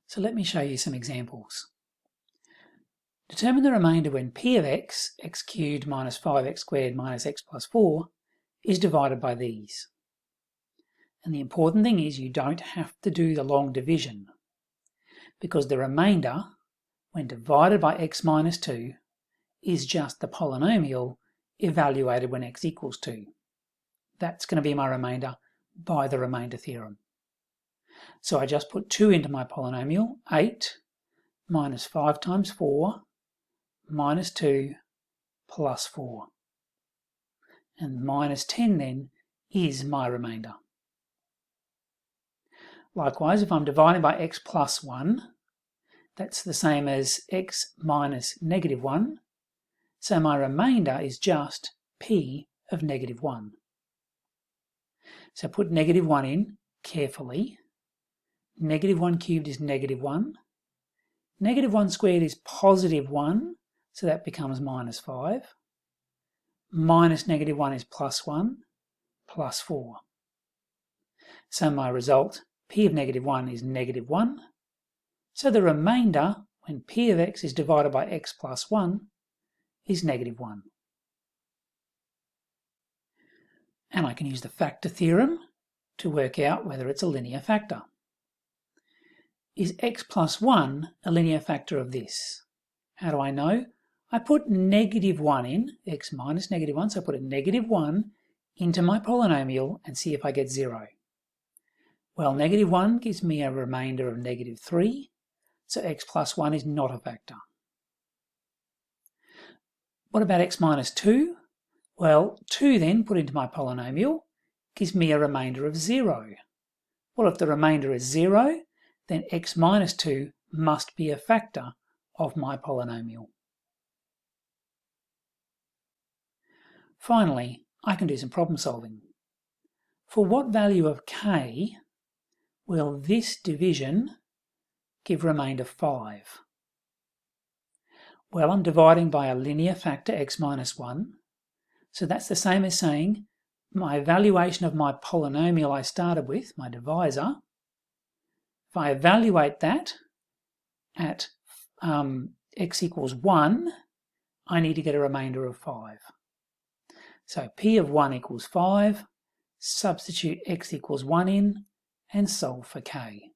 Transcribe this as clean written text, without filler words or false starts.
So let me show you some examples. Determine the remainder when p of x, x cubed minus 5x squared minus x plus 4, is divided by these. And the important thing is you don't have to do the long division, because the remainder, when divided by x minus 2, is just the polynomial evaluated when x equals 2. That's going to be my remainder by the remainder theorem. So I just put 2 into my polynomial, 8 minus 5 times 4 minus 2 plus 4. And minus 10 then is my remainder. Likewise, if I'm dividing by x plus 1, that's the same as x minus negative 1. So my remainder is just p of negative 1. So put negative 1 in carefully. Negative 1 cubed is negative 1. Negative 1 squared is positive 1, so that becomes minus 5. Minus negative 1 is plus 1, plus 4. So my result, p of negative 1 is negative 1. So the remainder, when p of x is divided by x plus 1, is negative 1. And I can use the factor theorem to work out whether it's a linear factor. Is x plus 1 a linear factor of this? How do I know? I put negative 1 in, x minus negative 1, so I put a negative 1 into my polynomial and see if I get 0. Well, negative 1 gives me a remainder of negative 3, so x plus 1 is not a factor. What about x minus 2? Well, 2 then put into my polynomial gives me a remainder of 0. Well, if the remainder is 0, then x minus 2 must be a factor of my polynomial. Finally, I can do some problem solving. For what value of k will this division give remainder 5? Well, I'm dividing by a linear factor x minus 1, so that's the same as saying my evaluation of my polynomial I started with, my divisor. If I evaluate that at x equals 1, I need to get a remainder of 5. So p of 1 equals 5, substitute x equals 1 in, and solve for k.